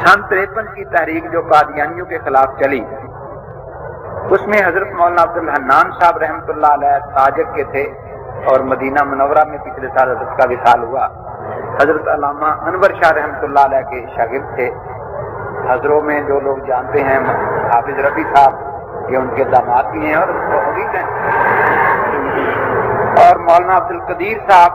सन 53 की तहरीक जो कादियानियों के खिलाफ चली, उसमें हजरत मौलाना अब्दुल हन्नान साहब रहमतुल्लाह अलैह ताजिक के थे और मदीना मुनव्वरा में पिछले साल हजरत का विसाल हुआ। हजरत अल्लामा अनवर शाह रहमतुल्लाह अलैह के शागिर्द थे। हजरों में जो लोग जानते हैं हाफिज रफी साहब, ये उनके दामाद भी हैं और मुरीद हैं। और मौलाना अब्दुल कदीर साहब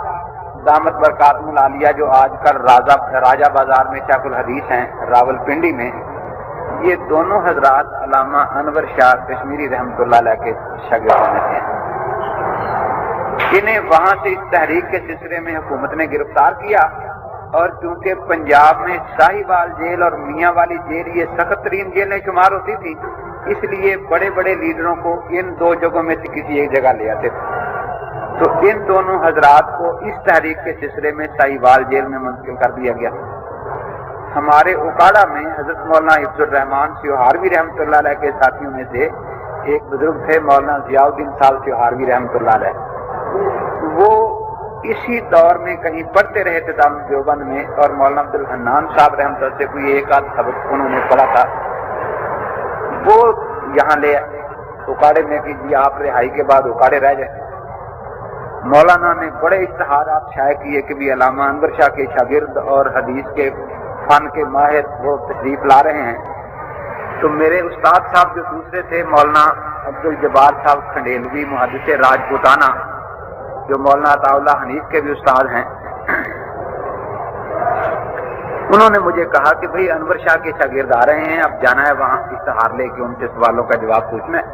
दामत बरकातुहुल आलिया जो आजकल राजा बाजार में शायखुल हदीस हैं रावलपिंडी में, ये दोनों हजरात अल्लामा अनवर शाह कश्मीरी रहमतुल्लाह अलैह के शागिर्दों में थे। इन्हें वहां से इस तहरीक के सिलसिले में हुकूमत ने गिरफ्तार किया और चूंकि पंजाब में साहिवाल जेल और मियाँ वाली जेल ये सख्त तरीन जेलें शुमार होती थी, इसलिए बड़े बड़े लीडरों को इन दो जगहों में से किसी एक जगह ले आते थे। तो इन दोनों हजरात को इस तहरीक के सिलसिले में साहिवाल जेल में मुंतकिल कर दिया गया। हमारे उकाड़ा में हजरत मौलाना हिफ्जुर रहमान सिहारवी रहमतुल्लाह अलैह के साथियों में से एक बुजुर्ग थे मौलाना जियाउद्दीन साहब सिहारवी रहमतुल्लाह अलैह। वो इसी दौर में कहीं पढ़ते रहे थे दारुल देवबंद में, और मौलाना अब्दुल हन्नान साहब रहमतुल्लाह से कोई एक आध सबक उन्होंने पढ़ा था। वो यहाँ ले उकाड़े में कि जी आप रिहाई के बाद उकाड़े रह जाए। मौलाना ने बड़े इश्तहारात शाये किए कि भी अल्लामा अनवर शाह के शागिर्द और हदीस के फन के माहिर वो तशरीफ ला रहे हैं। तो मेरे उस्ताद साहब जो दूसरे थे मौलाना अब्दुल जब्बार साहब खंडेलवी मुहद्दिस राजपूताना, जो मौलाना अताउल्लाह हनीफ के भी उस्ताद हैं, उन्होंने मुझे कहा कि भाई अनवर शाह के शागिर्द आ रहे हैं, अब जाना है वहां इश्तहार लेके उनसे सवालों का जवाब पूछना है।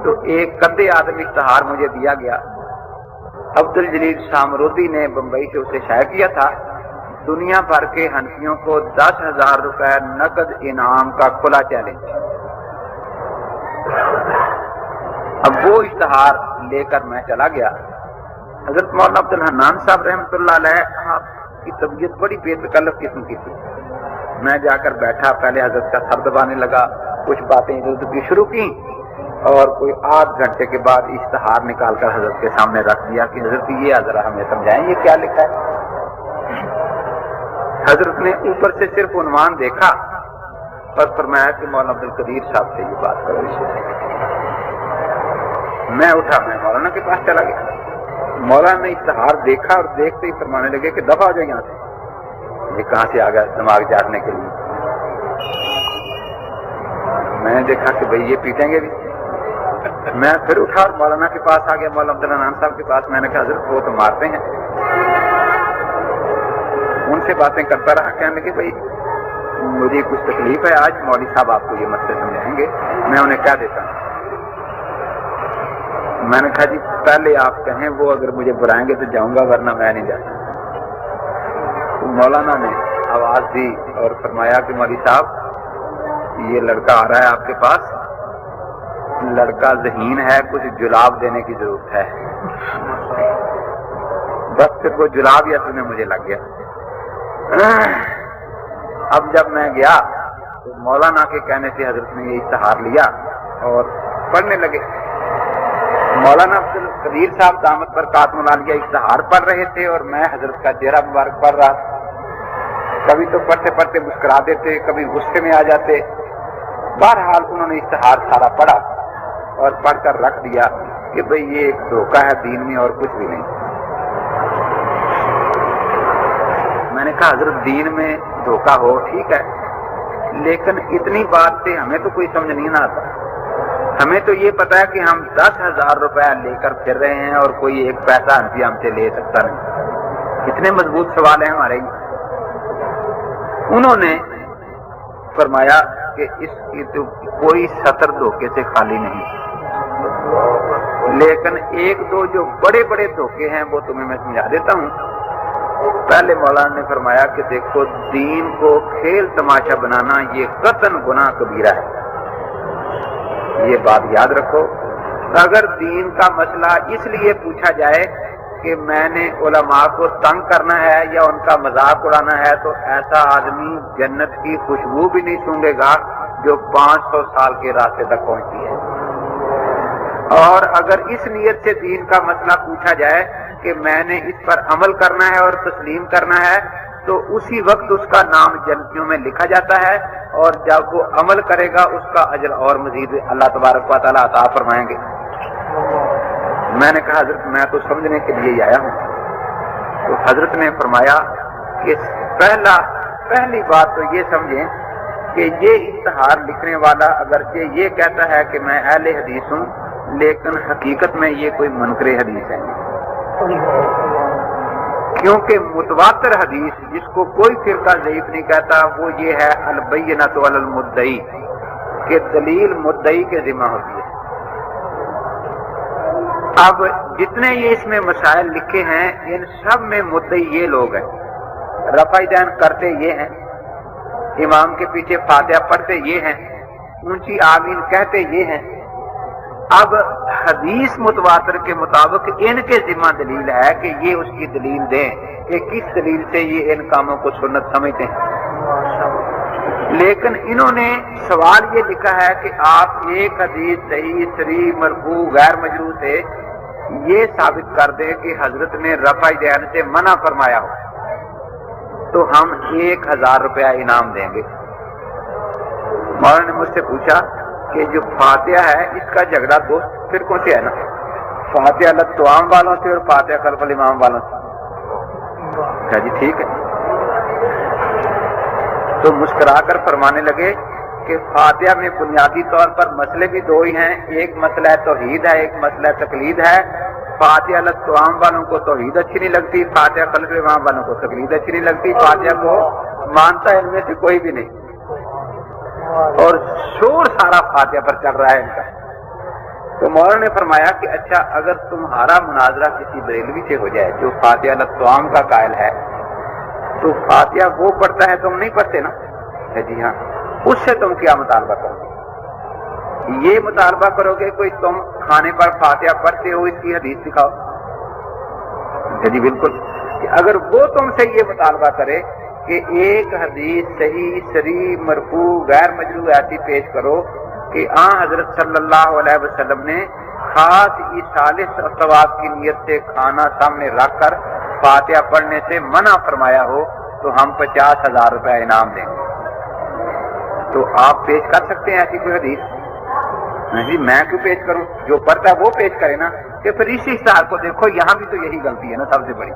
तो एक कद्दे आदमी इश्तहार मुझे दिया गया। अब्दुल जलील सामरूदी ने बंबई से उसे शाया किया था। दुनिया भर के हनफियों को 10,000 रुपए नकद इनाम का खुला चैलेंज। अब वो इश्तहार लेकर मैं चला गया। हजरत मौलाना अब्दुल हन्नान साहब रहमतुल्लाह अलैह की तबीयत बड़ी बेतकल्लफ किस्म की थी। मैं जाकर बैठा, पहले हजरत का सर दबाने लगा, कुछ बातें इधर उधर की शुरू की और कोई आध घंटे के बाद इश्तहार निकालकर हजरत के सामने रख दिया कि हजरत ये जरा हमें समझाएं ये क्या लिखा है। हजरत ने ऊपर से सिर्फ उन्वान देखा और फरमाया कि मौलाना अब्दुल कदीर साहब से ये बात करो इसे। मैं उठा, मैं मौलाना के पास चला गया। मौलाना ने इश्तहार देखा और देखते ही फरमाने लगे कि दफा हो जाए यहाँ से, ये कहाँ से आ गया दिमाग जागने के लिए। मैंने देखा कि भाई ये पीटेंगे भी। मैं फिर उठा और मौलाना के पास आ गया, मौलाना अब्दुल हन्नान साहब के पास। मैंने कहा हजरत वो तो मारते हैं। उनसे बातें करता रहा, कहने लगे भाई मुझे कुछ तकलीफ है आज, मौलवी साहब आपको ये मसले समझाएंगे, मैं उन्हें क्या देता हूँ। मैंने कहा जी पहले आप कहें, वो अगर मुझे बुलाएंगे तो जाऊंगा वरना मैं नहीं जाता। तो मौलाना ने आवाज दी और फरमाया कि मौलवी साहब ये लड़का आ रहा है आपके पास, लड़का ज़हीन है, कुछ जुलाब देने की जरूरत है। बस फिर वो जुलाब या तुम्हें मुझे लग गया। अब जब मैं गया तो मौलाना के कहने से हजरत ने ये इश्तहार लिया और पढ़ने लगे। मौलाना अब्दुल कदीर साहब दामत बरकातुहुल आलिया इश्तहार पढ़ रहे थे और मैं हजरत का चेहरा मुबारक पढ़ रहा। कभी तो पढ़ते पढ़ते मुस्कुरा देते, कभी गुस्से में आ जाते। बहरहाल उन्होंने इश्तहार सारा पढ़ा और पढ़कर रख दिया कि भाई ये एक धोखा है दीन में और कुछ भी नहीं। मैंने कहा हजरत दीन में धोखा हो ठीक है, लेकिन इतनी बात से हमें तो कोई समझ नहीं ना आता। हमें तो ये पता है कि हम 10,000 रुपया लेकर फिर रहे हैं और कोई एक पैसा हमसे ले सकता नहीं। इतने मजबूत सवाल है हमारे। उन्होंने फरमाया कि इसकी तो कोई सतर धोखे से खाली नहीं, लेकिन एक दो जो बड़े बड़े धोखे हैं वो तुम्हें मैं समझा देता हूँ। पहले मौलाना ने फरमाया कि देखो दीन को खेल तमाशा बनाना ये कतन गुनाह कबीरा है, ये बात याद रखो। अगर दीन का मसला इसलिए पूछा जाए कि मैंने उलमा को तंग करना है या उनका मजाक उड़ाना है, तो ऐसा आदमी जन्नत की खुशबू भी नहीं सूंघेगा जो 500 साल के रास्ते तक पहुंचती है। और अगर इस नियत से दीन का मसला पूछा जाए कि मैंने इस पर अमल करना है और तस्लीम करना है, تو اسی وقت اس کا نام جنتیوں میں لکھا جاتا ہے، اور جب وہ عمل کرے گا اس کا اجر اور مزید اللہ تبارک و تعالیٰ عطا فرمائیں گے۔ میں نے کہا حضرت میں تو سمجھنے کے لیے ہی آیا ہوں۔ تو حضرت نے فرمایا کہ پہلی بات تو یہ سمجھیں کہ یہ اشتہار لکھنے والا اگرچہ یہ کہتا ہے کہ میں اہل حدیث ہوں، لیکن حقیقت میں یہ کوئی منکر حدیث ہے، کیونکہ متواتر حدیث جس کو کوئی فرقہ ضعیف نہیں کہتا وہ یہ ہے البینۃ علی المدعی، کہ دلیل مدعی کے ذمہ ہوتی ہے۔ اب جتنے یہ اس میں مسائل لکھے ہیں ان سب میں مدعی یہ لوگ ہیں، رفع دین کرتے یہ ہیں، امام کے پیچھے فاتحہ پڑھتے یہ ہیں، اونچی آمین کہتے یہ ہیں۔ اب حدیث متواتر کے مطابق ان کے ذمہ دلیل ہے کہ یہ اس کی دلیل دیں کہ کس دلیل سے یہ ان کاموں کو سنت سمجھتے ہیں۔ لیکن انہوں نے سوال یہ لکھا ہے کہ آپ ایک حدیث صحیح صریح مرفوع غیر مجروح سے یہ ثابت کر دیں کہ حضرت نے رفع دین سے منع فرمایا ہو تو ہم 1000 روپیہ انعام دیں گے۔ مولانا نے مجھ سے پوچھا کہ جو فاتحہ ہے اس کا جھگڑا دو فرقوں سے ہے نا، فاتحہ لطوام والوں سے اور فاتحہ خلف الامام والوں سے۔ کہا جی ٹھیک ہے۔ تو مسکرا کر فرمانے لگے کہ فاتحہ میں بنیادی طور پر مسئلے بھی دو ہی ہیں، ایک مسئلہ توحید ہے، ایک مسئلہ تقلید ہے۔ فاتحہ لطوام والوں کو توحید اچھی نہیں لگتی، فاتحہ خلف الامام والوں کو تقلید اچھی نہیں لگتی، فاتحہ کو مانتا ہے ان میں سے کوئی بھی نہیں، اور شور سارا فاتحہ پر چل رہا ہے ان کا۔ تو مولانا نے فرمایا کہ اچھا اگر تمہارا مناظرہ کسی بریلوی سے ہو جائے جو فاتحہ لطوام کا قائل ہے تو فاتحہ وہ پڑھتا ہے تم نہیں پڑھتے نا؟ جی ہاں۔ اس سے تم کیا مطالبہ کرو گے؟ یہ مطالبہ کرو گے کوئی تم کھانے پر فاتحہ پڑھتے ہو اس کی حدیث دکھاؤ؟ جی بالکل۔ کہ اگر وہ تم سے یہ مطالبہ کرے کہ ایک حدیث صحیح صریح مرفوع غیر مجروح ایسی پیش کرو کہ حضرت صلی اللہ علیہ وسلم نے خاص ایصال ثواب کی نیت سے کھانا سامنے رکھ کر فاتحہ پڑھنے سے منع فرمایا ہو تو ہم 50,000 روپے انعام دیں گے۔ تو آپ پیش کر سکتے ہیں ایسی کوئی حدیث؟ نہیں، میں کیوں پیش کروں؟ جو پڑھتا ہے وہ پیش کرے نا۔ کہ پھر اسی اشتہار کو دیکھو، یہاں بھی تو یہی غلطی ہے نا سب سے بڑی۔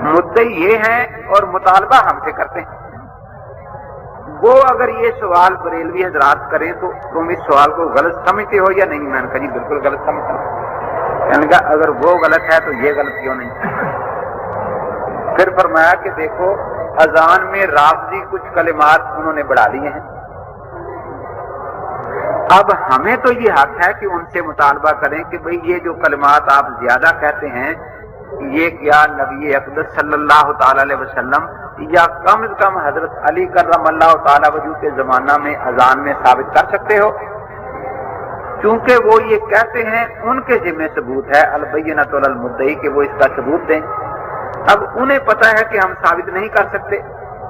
مدعی یہ ہیں اور مطالبہ ہم سے کرتے ہیں۔ وہ اگر یہ سوال بریلوی حضرات کریں تو تم اس سوال کو غلط سمجھتے ہو یا نہیں؟ میں نے کہا جی بالکل غلط سمجھتا ہوں۔ یعنی کہ اگر وہ غلط ہے تو یہ غلط کیوں نہیں؟ پھر فرمایا کہ دیکھو اذان میں رافضی کچھ کلمات انہوں نے بڑھا لیے ہیں، اب ہمیں تو یہ حق ہے کہ ان سے مطالبہ کریں کہ بھئی یہ جو کلمات آپ زیادہ کہتے ہیں یہ کیا نبی اقدس صلی اللہ تعالی علیہ وسلم یا کم از کم حضرت علی کرم اللہ تعالی وجہ کے زمانہ میں اذان میں ثابت کر سکتے ہو؟ چونکہ وہ یہ کہتے ہیں ان کے ذمہ ثبوت ہے البینۃ علی المدعی کہ وہ اس کا ثبوت دیں۔ اب انہیں پتا ہے کہ ہم ثابت نہیں کر سکتے،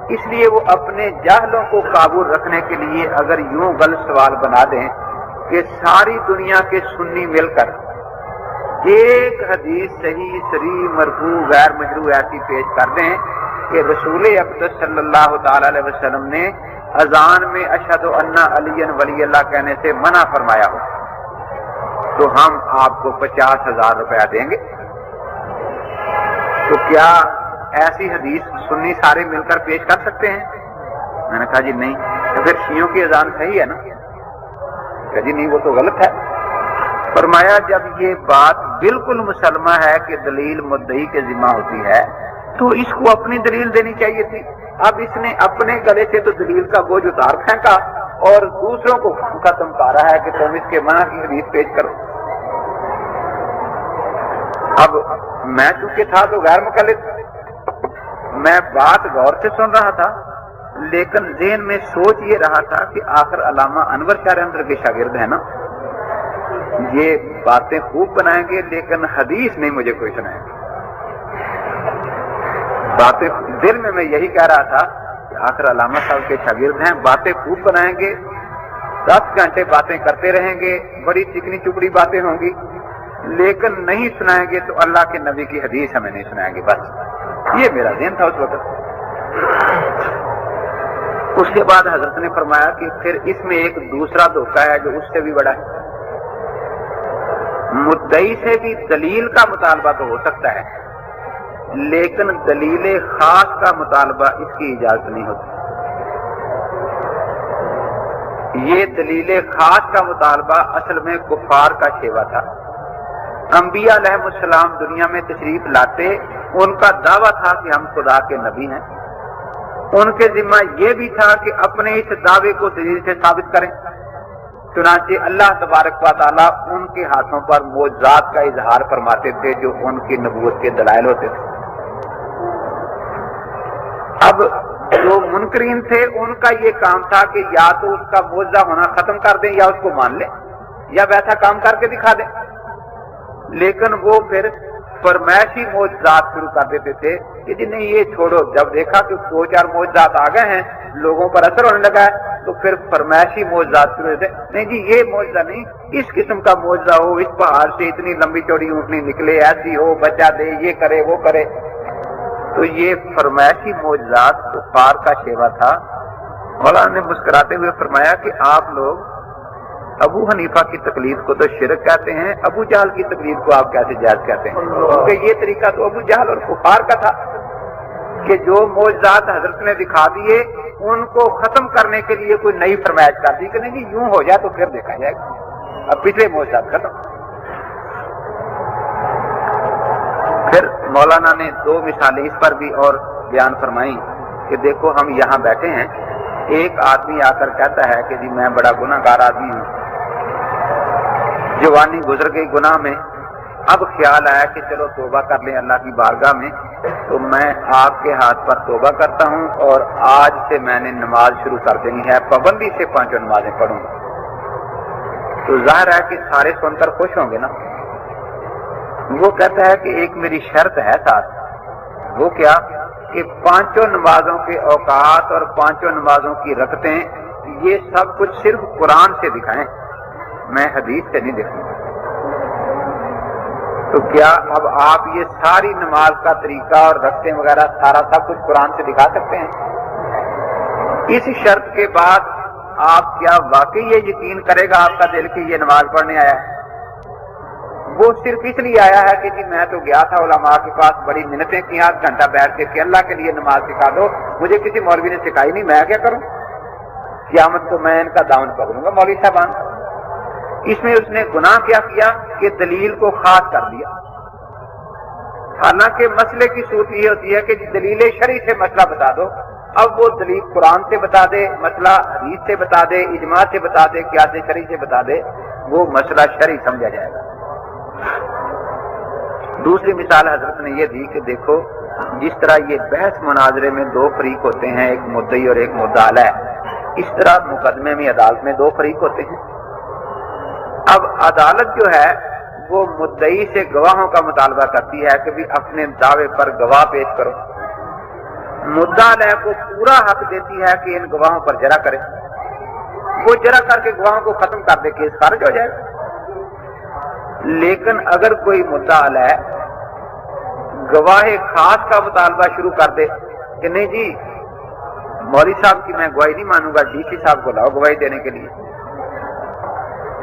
اس لیے وہ اپنے جاہلوں کو قابو رکھنے کے لیے اگر یوں غلط سوال بنا دیں کہ ساری دنیا کے سنی مل کر ایک حدیث صحیح صریح مرفوع غیر مجروح ایسی پیش کر دیں کہ رسول اقدس صلی اللہ تعالی علیہ وسلم نے اذان میں اشہد ان علی ولی اللہ کہنے سے منع فرمایا ہو تو ہم آپ کو 50,000 روپیہ دیں گے۔ تو کیا ایسی حدیث سنی سارے مل کر پیش کر سکتے ہیں؟ میں نے کہا جی نہیں۔ تو پھر شیعوں کی اذان صحیح ہے نا؟ کہ جی نہیں وہ تو غلط ہے۔ فرمایا جب یہ بات بالکل مسلمہ ہے کہ دلیل مدعی کے ذمہ ہوتی ہے تو اس کو اپنی دلیل دینی چاہیے تھی۔ اب اس نے اپنے گلے سے تو دلیل کا بوجھ اتار پھینکا اور دوسروں کو ختم کر رہا ہے کہ تم اس کے منع کی حدیث پیش کرو۔ اب میں چونکہ تھا تو غیر مقلد، میں بات غور سے سن رہا تھا لیکن ذہن میں سوچ یہ رہا تھا کہ آخر علامہ انور شاہ اندر کے شاگرد ہیں نا، یہ باتیں خوب بنائیں گے لیکن حدیث نہیں مجھے کوئی سنائیں گے۔ باتیں دل میں یہی کہہ رہا تھا کہ آخر علامہ صاحب کے شاگرد ہیں، باتیں خوب بنائیں گے، 10 گھنٹے باتیں کرتے رہیں گے، بڑی چکنی چپڑی باتیں ہوں گی، لیکن نہیں سنائیں گے تو اللہ کے نبی کی حدیث ہمیں نہیں سنائیں گے بس۔ ये मेरा ज़हन था उस वक्त। उसके बाद हजरत ने फरमाया कि फिर इसमें एक दूसरा धोखा है जो उससे भी बड़ा है। मुद्दई से भी दलील का मुतालबा तो हो सकता है, लेकिन दलील खास का मुतालबा इसकी इजाजत नहीं होती। ये दलील खास का मुतालबा असल में कुफार का शेवा था। अंबिया अलैहिमुस्सलाम दुनिया में तशरीफ लाते, उनका दावा था कि हम खुदा के नबी हैं। उनके जिम्मा ये भी था कि अपने इस दावे को दलील से साबित करें। चुनांचे अल्लाह तबारक व तआला उनके हाथों पर मोअज़्ज़ात का इजहार फरमाते थे जो उनकी नबूवत के दलाइल होते थे। अब जो मुनकरीन थे उनका ये काम था कि या तो उसका मोअज़्ज़ा होना खत्म कर दें या उसको मान लें या वैसा काम करके दिखा दें। लेकिन वो फिर फरमाइशी मोअज़्ज़ात शुरू कर देते थे कि जी नहीं ये छोड़ो। जब देखा कि 2-4 मोअज़्ज़ात आ गए हैं, लोगों पर असर होने लगा है, तो फिर फरमाइशी मोअज़्ज़ात शुरू होते। नहीं जी ये मोअज़्ज़ा नहीं, इस किस्म का मोअज़्ज़ा हो, इस पहाड़ से इतनी लंबी चौड़ी ऊँटनी निकले, ऐसी हो, बच्चा दे, ये करे वो करे। तो ये फरमाइशी मोअज़्ज़ात कुफ़ार का शेवा था। मौलाना ने मुस्कुराते हुए फरमाया कि आप लोग अबू हनीफा की तकलीद को तो शिरक कहते हैं, अबू जहल की तकलीद को आप कैसे जायज कहते हैं? क्योंकि ये तरीका तो अबू जहल और कुफार का था कि जो मोअज़्ज़ात हजरत ने दिखा दिए उनको खत्म करने के लिए कोई नई फरमाइश कर दी कि नहीं यूं हो जाए तो फिर देखा जाएगा, अब पिछले मोअज़्ज़ात खत्म। फिर मौलाना ने 2 मिसालें इस पर भी और बयान फरमाई कि देखो हम यहाँ बैठे हैं, एक आदमी आकर कहता है कि जी मैं बड़ा गुनाहगार आदमी हूँ, जवानी गुजर गई गुनाह में, अब ख्याल आया कि चलो तौबा कर लें अल्लाह की बारगाह में, तो मैं आपके हाथ पर तौबा करता हूँ और आज से मैंने नमाज शुरू कर देनी है, पाबंदी से 5 नमाजें पढ़ूंगा। तो जाहिर है कि सारे सुनकर खुश होंगे ना। वो कहता है कि एक मेरी शर्त है साथ, वो क्या कि 5 नमाजों के औकात और 5 नमाजों की रकतें ये सब कुछ सिर्फ कुरान से दिखाएं, मैं हदीस से नहीं दिखाऊंगा। तो क्या अब आप ये सारी नमाज का तरीका और रकतें वगैरह सारा सब कुछ कुरान से दिखा सकते हैं? इस शर्त के बाद आप क्या वाकई ये यकीन करेगा आपका दिल कि ये नमाज पढ़ने आया है? वो सिर्फ इसलिए आया है कि जी मैं तो गया था उलमा के पास, बड़ी मिन्नतें की, 8 घंटा बैठ के कि अल्लाह के लिए नमाज सिखा दो, मुझे किसी मौलवी ने सिखाई नहीं, मैं क्या करूं? क़यामत को मैं इनका दामन पकड़ूंगा मौलवी साहबान। इसमें उसने गुनाह क्या किया कि दलील को खास कर दिया। हालांकि मसले की सूरत ये होती है कि दलील शरई से मसला बता दो, अब वो दलील कुरान से बता दे, मसला हदीस से बता दे, इजमा से बता दे, क़ियास शरई से बता दे, वो मसला शरई समझा जाएगा। दूसरी मिसाल हजरत ने यह दी कि देखो जिस तरह ये बहस मुनाजरे में 2 फरीक होते हैं, एक मुद्दई और एक मुद्दा अलैह, इस तरह मुकदमे में अदालत में 2 फरीक होते हैं। अब अदालत जो है वो मुद्दई से गवाहों का मुतालबा करती है कि भी अपने दावे पर गवाह पेश करो। मुद्दा अलैह को पूरा हक देती है कि इन गवाहों पर जरा करे, वो जरा करके गवाहों को खत्म कर दे, केस खारिज हो जाएगा। लेकिन अगर कोई मुद्दा अलैह गवाह खास का मुतालबा शुरू कर दे कि नहीं जी मौलवी साहब की मैं गवाही नहीं मानूंगा, डीसी साहब को लाओ गवाही देने के लिए,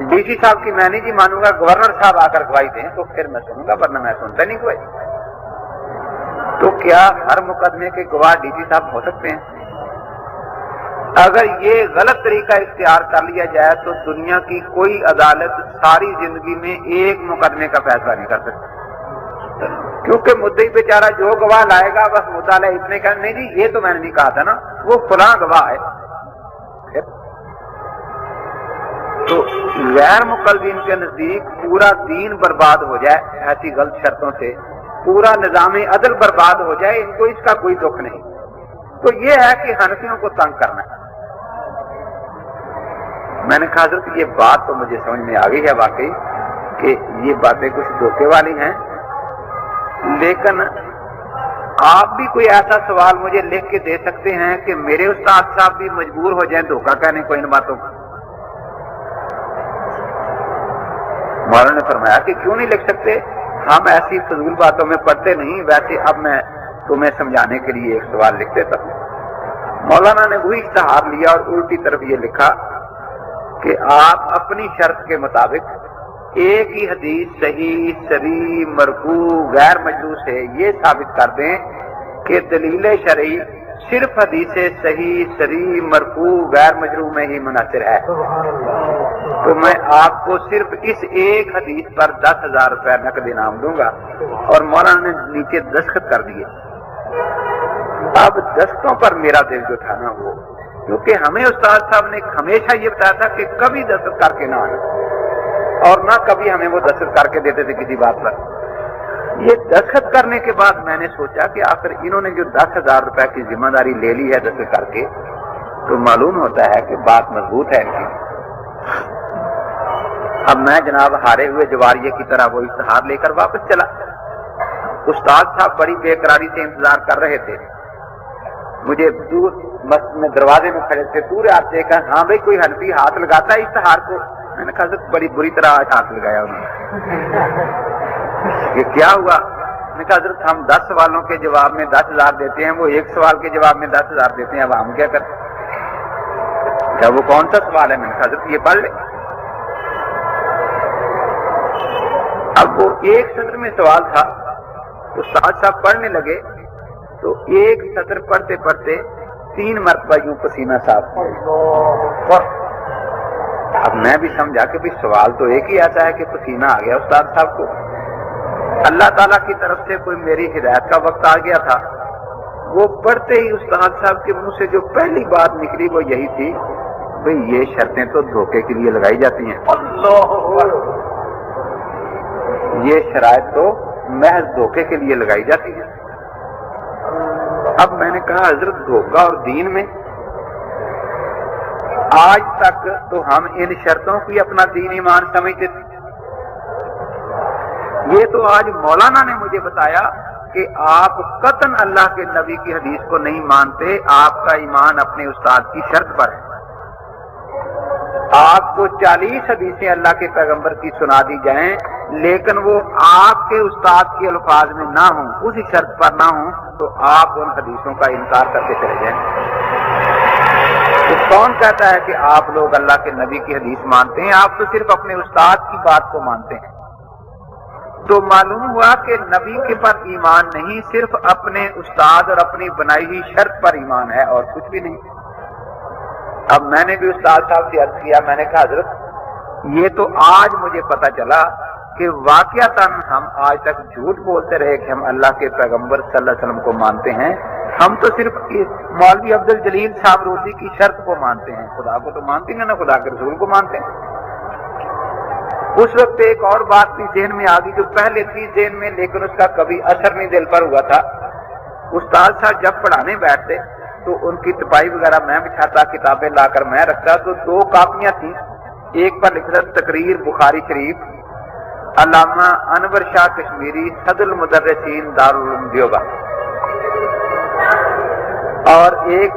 डीसी साहब की मैं नहीं जी मानूंगा, गवर्नर साहब आकर गवाही दें तो फिर मैं सुनूंगा, वरना मैं सुनता नहीं गवाही। तो क्या हर मुकदमे के गवाह डीसी साहब हो सकते हैं? अगर ये गलत तरीका इख्तियार कर लिया जाए तो दुनिया की कोई अदालत सारी जिंदगी में एक मुकदमे का फैसला नहीं कर सकती, क्योंकि मुद्दई बेचारा जो गवाह लाएगा बस मुद्दा ले इतने का, नहीं जी ये तो मैंने नहीं कहा था ना, वो फलां गवाह है। तो गैर मुकल्लिदीन के नजदीक पूरा दीन बर्बाद हो जाए ऐसी गलत शर्तों से, पूरा निजाम अदल बर्बाद हो जाए, इनको इसका कोई दुख नहीं। तो ये है कि हनफियों को तंग करना है। मैंने कहा हज़रत ये बात तो मुझे समझ में आ गई है वाकई कि ये बातें कुछ धोखे वाली हैं, लेकिन आप भी कोई ऐसा सवाल मुझे लिख के दे सकते हैं कि मेरे उस्ताद साहब भी मजबूर हो जाएं धोखा कहने को इन बातों का? मौलाना ने फरमाया कि क्यों नहीं लिख सकते, हम ऐसी फजूल बातों में पढ़ते नहीं। वैसे अब मैं तो मैं समझाने के लिए एक सवाल लिख देता हूँ। मौलाना ने वही इश्तहार लिया और उल्टी तरफ ये लिखा कि आप अपनी शर्त के मुताबिक एक ही हदीस सही, सरी, मरफू, गैर मजरू से ये साबित कर दें कि दलील शरई सिर्फ हदीस सही, सरी, मरफू, गैर मजरू में ही मुनासिर है, तो मैं आपको सिर्फ इस एक हदीस पर 10,000 रुपया नकद इनाम दूंगा। और मौलाना ने नीचे दस्तखत कर दिए। अब दस्तों पर मेरा दिल जो था ना वो, क्योंकि हमें उस्ताद साहब ने हमेशा ये बताया था कि कभी दस्तखत करके ना आना, और ना कभी हमें वो दस्तखत करके देते थे किसी बात पर। ये दस्तखत करने के बाद मैंने सोचा कि आखिर इन्होंने जो 10,000 रुपए की जिम्मेदारी ले ली है दस्तखत करके, तो मालूम होता है कि बात मजबूत है इनकी। अब मैं जनाब हारे हुए जवारिये की तरह वो इश्तहार लेकर वापस चला। उस्ताद साहब बड़ी बेकरारी से इंतजार कर रहे थे। मुझे दूर मस्जिद में दरवाजे में खड़े थे, दूर हाथ देखकर हाँ भाई कोई हनफी हाथ लगाता है इश्तहार को। मैंने कहा सर बड़ी बुरी तरह आज हाथ लगाया उन्होंने। ये क्या हुआ? मैंने कहा हजरत हम 10 सवालों के जवाब में 10,000 देते हैं, वो एक सवाल के जवाब में 10,000 देते हैं, अब हम क्या करें? क्या वो कौन सा सवाल है? मैंने कहा हजरत ये पढ़ ले। अब वो एक सत्र में सवाल था, तो साथ साथ पढ़ने लगे, तो एक सत्र पढ़ते पढ़ते 3 मरतबा यूं पसीना साफ। अब मैं भी समझा कि भाई सवाल तो एक ही आता है कि पसीना आ गया उस्ताद साहब को। अल्लाह ताला की तरफ से कोई मेरी हिदायत का वक्त आ गया था। वो पढ़ते ही उस्ताद साहब के मुंह से जो पहली बात निकली वो यही थी, भाई ये शर्तें तो धोखे के लिए लगाई जाती हैं, ये शराइत तो महज धोखे के लिए लगाई जाती है। अब मैंने कहा हजरत धोखा और दीन में, आज तक तो हम इन शर्तों की अपना दीन ईमान समझते थे। ये तो आज मौलाना ने मुझे बताया कि आप कतन अल्लाह के नबी की हदीस को नहीं मानते, आपका ईमान अपने उस्ताद की शर्त पर है। आपको 40 हदीसें अल्लाह के पैगंबर की सुना दी जाएं, लेकिन वो आपके उस्ताद के अल्फाज में ना हो, उसी शर्त पर ना हो, तो आप उन हदीसों का इनकार करके चले जाएं। तो कौन कहता है कि आप लोग अल्लाह के नबी की हदीस मानते हैं? आप तो सिर्फ अपने उस्ताद की बात को मानते हैं। तो मालूम हुआ कि नबी के पर ईमान नहीं, सिर्फ अपने उस्ताद और अपनी बनाई हुई शर्त पर ईमान है और कुछ भी नहीं। अब मैंने भी उस्ताद साहब से अर्ज किया, मैंने कहा हजरत ये तो आज मुझे पता चला कि वाकयातन हम आज तक झूठ बोलते रहे कि हम अल्लाह के पैगंबर सल्लल्लाहु अलैहि वसल्लम को मानते हैं। हम तो सिर्फ मौलवी अब्दुल जलील साहब रोजी की शर्त को मानते हैं, खुदा को तो मानते हैं ना, खुदा के रसूल को मानते हैं। उस वक्त एक और बात भी ज़हन में आ गई जो पहले थी ज़हन में, लेकिन उसका कभी असर नहीं दिल पर हुआ था। उस्ताद साहब जब पढ़ाने बैठते तो उनकी तपाई वगैरह मैं बिछाता, किताबें लाकर मैं रखता, तो 2 कापियां थी। एक पर लिखा तकरीर बुखारी शरीफ, अल्लामा अनवर शाह कश्मीरी, सदरुल मुदर्रिसीन दारुल उलूम देवबंद, और एक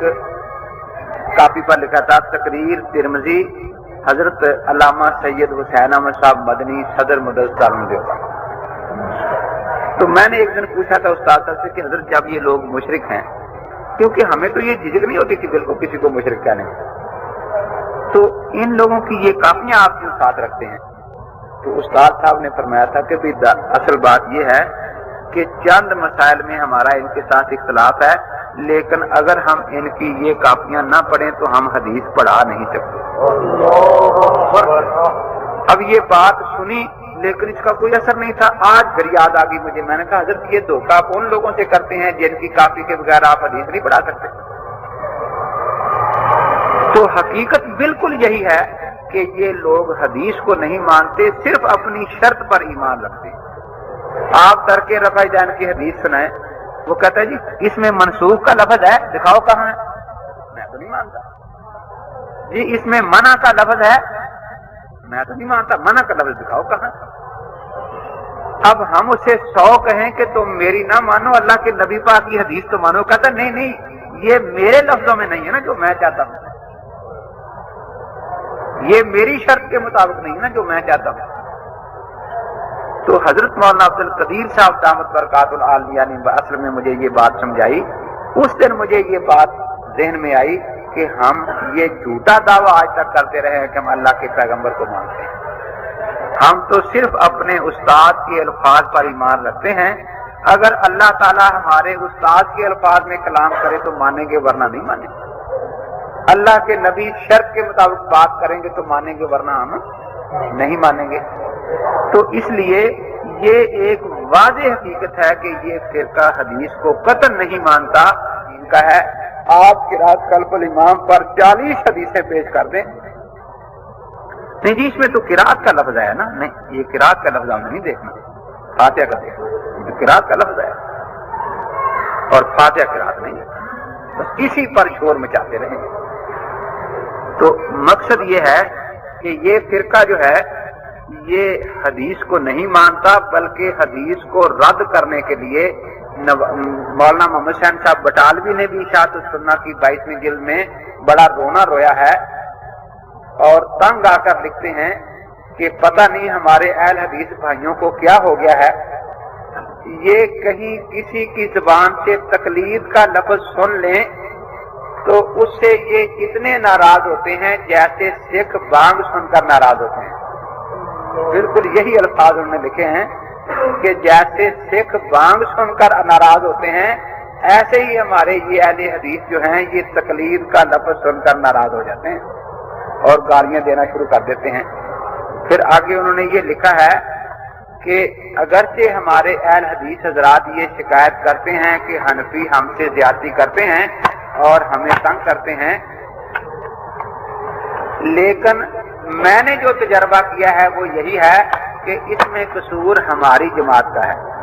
कापी पर लिखा था तकरीर तिरमिजी हजरत अल्लामा सैयद हुसैन अहमद साहब मदनी, सदर मुदर्रिस दारुल उलूम देवबंद। तो मैंने एक दिन पूछा था उस्ताद साहब से कि हजरत जब ये लोग मुशरिक हैं, क्योंकि हमें तो ये झिझक नहीं होती कि बिल्कुल किसी को मुशरिक कहने, तो इन लोगों की ये कापियां आप क्यों साथ रखते हैं? तो उस्ताद साहब ने फरमाया था कि भी असल बात ये है कि चंद मसाइल में हमारा इनके साथ इख्तलाफ है, लेकिन अगर हम इनकी ये कापियां ना पढ़ें तो हम हदीस पढ़ा नहीं सकते। अब ये बात सुनी लेकिन इसका कोई असर नहीं था। आज फिर याद आ गई मुझे, मैंने कहा हजरत ये धोखा आप उन लोगों से करते हैं जिनकी कापी के बगैर आप हदीस नहीं पढ़ा सकते। तो हकीकत बिल्कुल यही है कि ये लोग हदीस को नहीं मानते, सिर्फ अपनी शर्त पर ईमान रखते। आप तरके रफ़ा जान की हदीस सुनाए, वो कहता है जी इसमें मनसूख का लफ्ज है, दिखाओ कहाँ है। मैं तो नहीं मानता। जी इसमें मना का लफ्ज है, मैं तो नहीं मानता। मना का लफ्ज दिखाओ कहाँ। अब हम उसे 100 कहें कि तुम मेरी ना मानो, अल्लाह के नबी पाक की हदीस तो मानो, कहता नहीं नहीं, ये मेरे लफ्जों में नहीं है ना जो मैं चाहता हूं, ये मेरी शर्त के मुताबिक नहीं है ना जो मैं चाहता हूं। تو हजरत मौलाना अब्दुल कदीर साहब दामत बरकातुल आलिया ने असल में मुझे ये बात समझाई। उस दिन मुझे ये बात ज़हन में आई कि हम ये झूठा दावा आज तक करते रहे हैं कि हम अल्लाह के पैगंबर को मानते हैं। हम तो सिर्फ अपने उस्ताद के अल्फाज पर ईमान रखते हैं। अगर अल्लाह ताला हमारे उस्ताद के अल्फाज में कलाम करे तो मानेंगे, वरना नहीं मानेंगे। अल्लाह के नबी शर्त के मुताबिक बात करेंगे तो मानेंगे, वरना हम नहीं मानेंगे। तो इसलिए ये एक वाज़ेह हकीकत है कि ये फिरका हदीस को कतई नहीं मानता। इनका है आप किरात कल्बुल इमाम पर 40 हदीसें पेश कर दें, नहीं जी इसमें तो किरात का लफ्ज है ना, नहीं ये किरात का लफ्ज हमने नहीं देखना, फातिहा का देखना, तो किरात का लफ्ज है और फातिहा किरात नहीं, बस इसी पर शोर मचाते रहेंगे। तो मकसद ये है कि ये फिरका जो है ये हदीस को नहीं मानता, बल्कि हदीस को रद्द करने के लिए मौलाना मोहम्मद हुसैन साहब बटालवी ने भी इशाअतुस सुन्ना की 22वीं जिल्द में बड़ा रोना रोया है और तंग आकर लिखते हैं कि पता नहीं हमारे अहल हदीस भाइयों को क्या हो गया है, ये कहीं किसी की जुबान से तकलीद का लफ्ज सुन लें तो उससे ये इतने नाराज होते हैं जैसे सिख बांग सुनकर नाराज होते हैं। बिल्कुल यही अल्फाज उन्होंने लिखे हैं कि जैसे सिख बांग सुनकर नाराज होते हैं, ऐसे ही हमारे ये अहले हदीस जो हैं ये तकलीद का लफ्ज सुनकर नाराज हो जाते हैं और गालियां देना शुरू कर देते हैं। फिर आगे उन्होंने ये लिखा है कि अगरचे हमारे अहल हदीस हजरात ये शिकायत करते हैं कि हनफी हमसे ज्यादती करते हैं और हमें तंग करते हैं, लेकिन मैंने जो तजर्बा किया है वो यही है कि इसमें कसूर हमारी जमात का है।